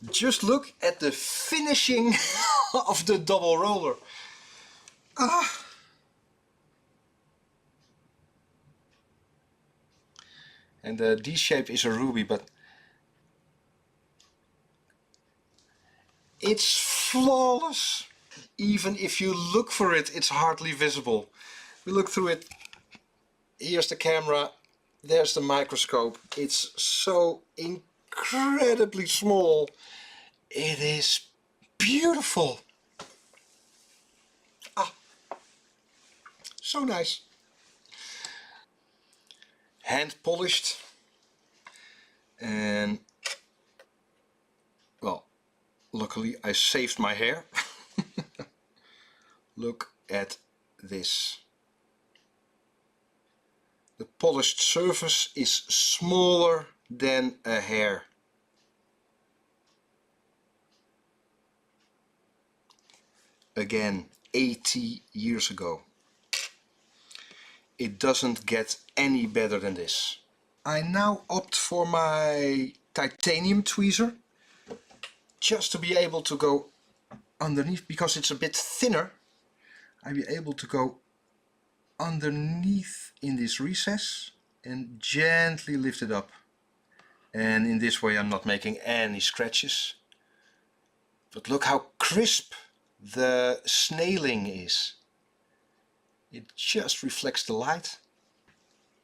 Just look at the finishing of the double roller. And the D shape is a ruby, but it's flawless. Even if you look for it, it's hardly visible. We look through it. Here's the camera, there's the microscope. It's so incredibly small. It is beautiful. So nice. Hand polished, and well, luckily I saved my hair. Look at this. The polished surface is smaller than a hair. Again, 80 years ago. It doesn't get any better than this. I now opt for my titanium tweezer, just to be able to go underneath, because it's a bit thinner. I'll be able to go underneath in this recess and gently lift it up. And in this way I'm not making any scratches. But look how crisp the snailing is. It just reflects the light.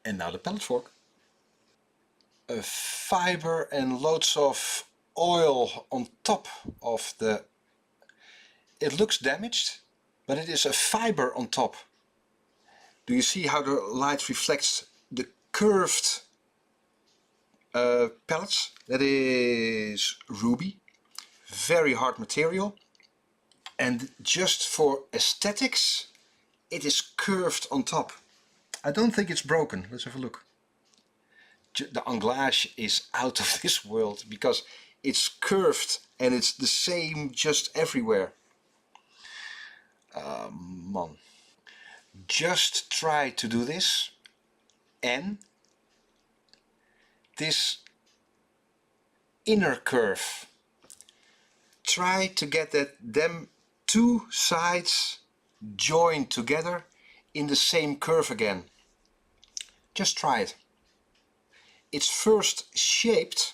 And now the palette fork. A fiber and loads of oil on top of the... It looks damaged, but it is a fiber on top. Do you see how the light reflects the curved pellets? That is ruby. Very hard material. And just for aesthetics, it is curved on top. I don't think it's broken. Let's have a look. The anglage is out of this world because it's curved and it's the same just everywhere. Man. Just try to do this, and this inner curve, try to get them two sides joined together in the same curve again. Just try it. It's first shaped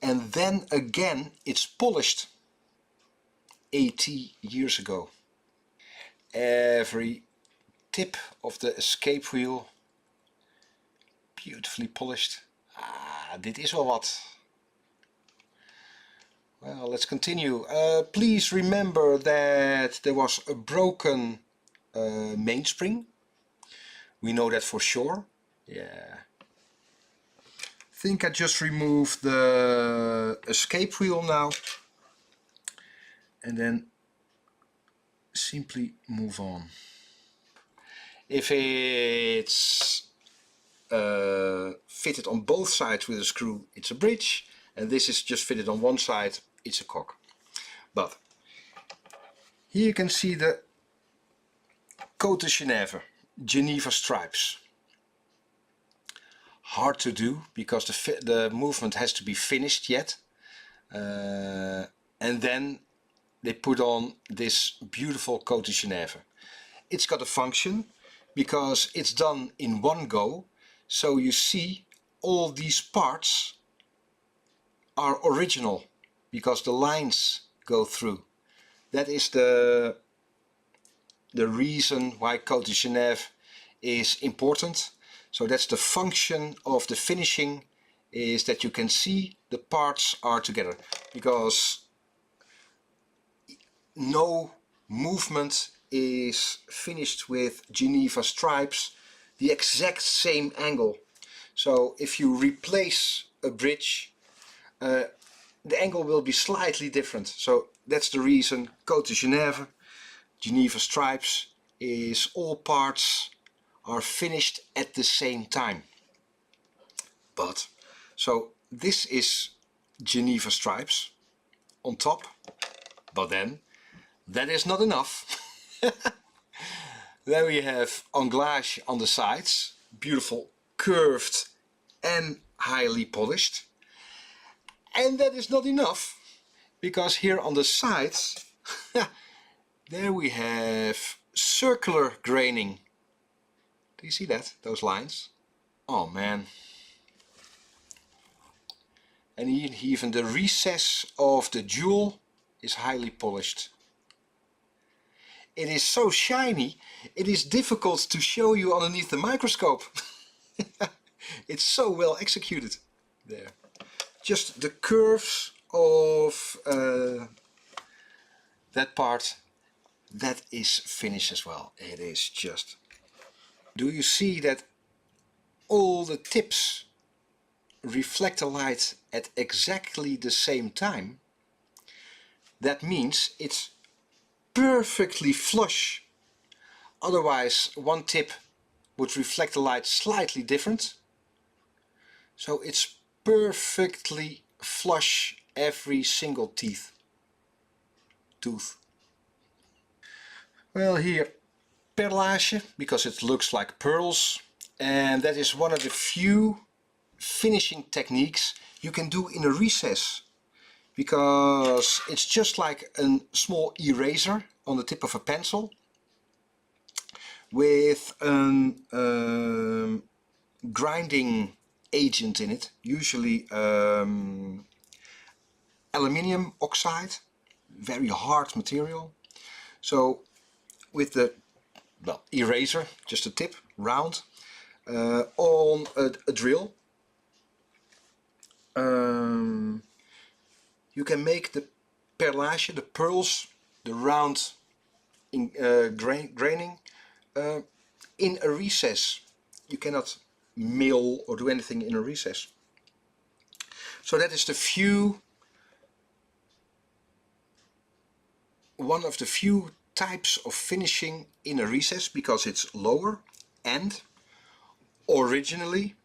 and then again it's polished 80 years ago. Every tip of the escape wheel beautifully polished. Dit is wel wat. Well, let's continue. Please remember that there was a broken mainspring. We know that for sure. Yeah. I think I just removed the escape wheel now. And then simply move on. If it's fitted on both sides with a screw, it's a bridge, and this is just fitted on one side, it's a cock. But here you can see the Côte de Geneva stripes. Hard to do because the movement has to be finished yet, and then they put on this beautiful Côte de Genève. It's got a function because it's done in one go, so you see all these parts are original because the lines go through. That is the reason why Côte de Genève is important. So that's the function of the finishing, is that you can see the parts are together, because no movement is finished with Geneva stripes the exact same angle. So if you replace a bridge, the angle will be slightly different. So that's the reason Côte de Genève, Geneva stripes, is all parts are finished at the same time. But so this is Geneva stripes on top, but then that is not enough. Then we have anglage on the sides, beautiful, curved and highly polished. And that is not enough. because here on the sides there we have circular graining. Do you see that? Those lines? Oh man. And even the recess of the jewel is highly polished. It is so shiny, it is difficult to show you underneath the microscope. It's so well executed. There. Just the curves of that part, that is finished as well. It is just... Do you see that all the tips reflect the light at exactly the same time? That means it's perfectly flush. Otherwise one tip would reflect the light slightly different. So it's perfectly flush every single tooth. Well, here perlage, because it looks like pearls, and that is one of the few finishing techniques you can do in a recess, because it's just like a small eraser on the tip of a pencil with a grinding agent in it, usually aluminium oxide, very hard material. So with the eraser, just a tip, round, on a drill, you can make the perlage, the pearls, the round graining in a recess. You cannot mill or do anything in a recess. So that is one of the few types of finishing in a recess, because it's lower, and originally,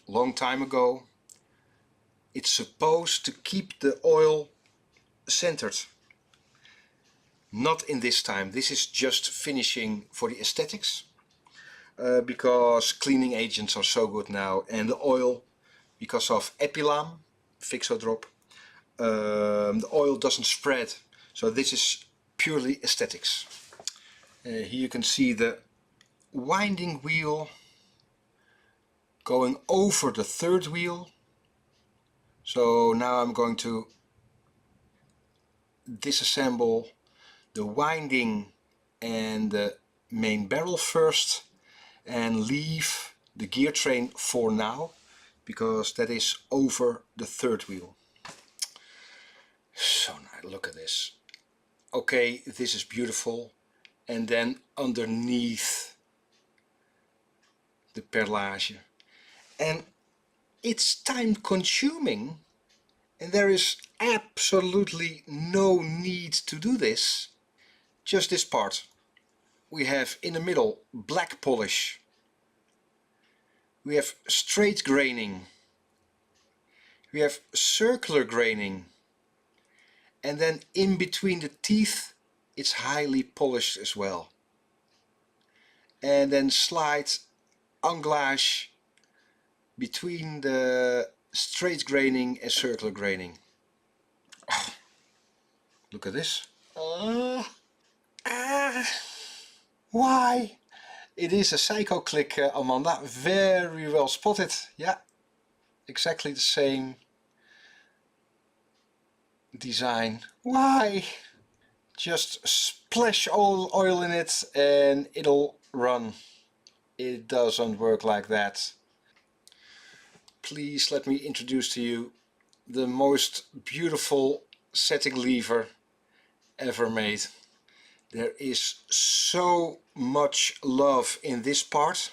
long time ago, it's supposed to keep the oil centered. Not in this time. This is just finishing for the aesthetics, because cleaning agents are so good now, and the oil, because of epilam, fixodrop, the oil doesn't spread. So this is purely aesthetics. Here you can see the winding wheel going over the third wheel. So now I'm going to disassemble the winding and the main barrel first, and leave the gear train for now, because that is over the third wheel. So now look at this. Okay, this is beautiful. And then underneath the perlage. And it's time consuming, and there is absolutely no need to do this. Just this part. We have in the middle black polish. We have straight graining. We have circular graining. And then in between the teeth it's highly polished as well. And then slight anglage between the straight graining and circular graining. Oh, look at this. Why? It is a psycho click, Amanda. Very well spotted. Yeah, exactly the same design. Why? Just splash all oil in it and it'll run. It doesn't work like that. Please let me introduce to you the most beautiful setting lever ever made. There is so much love in this part.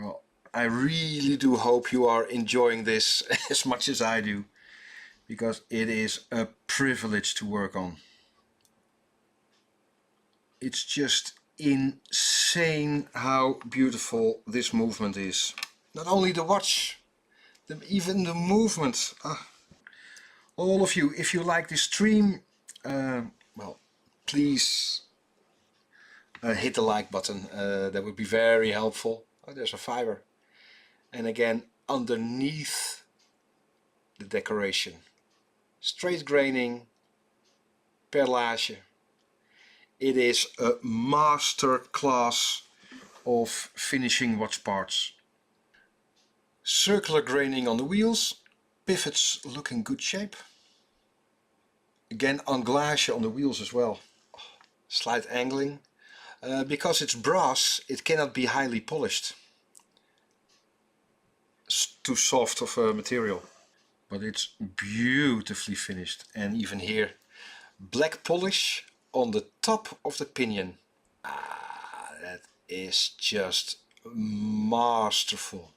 Well, I really do hope you are enjoying this as much as I do, because it is a privilege to work on. It's just insane how beautiful this movement is. Not only the watch, even the movement. All of you, if you like this stream, well, please hit the like button. That would be very helpful. Oh, there's a fiber. And again, underneath the decoration, straight graining, perlage. It is a master class of finishing watch parts. Circular graining on the wheels, pivots look in good shape. Again, englaage on the wheels as well. Slight angling. Because it's brass, it cannot be highly polished. It's too soft of a material. But it's beautifully finished. And even here, black polish on the top of the pinion. That is just masterful.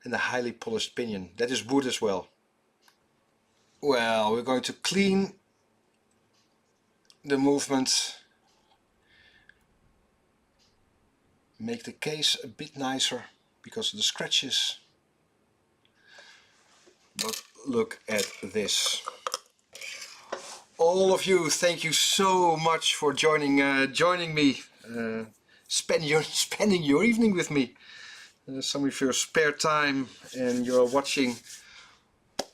And a highly polished pinion. That is wood as well. Well, we're going to clean the movement. Make the case a bit nicer because of the scratches. But look at this. All of you, thank you so much for joining me, spending your evening with me. Some of your spare time and you're watching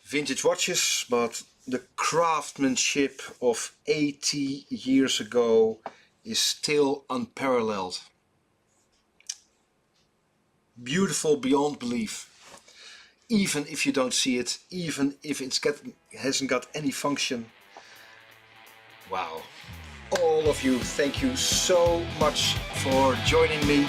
vintage watches, but the craftsmanship of 80 years ago is still unparalleled. Beautiful beyond belief. Even if you don't see it, even if it hasn't got any function. Wow. All of you, thank you so much for joining me.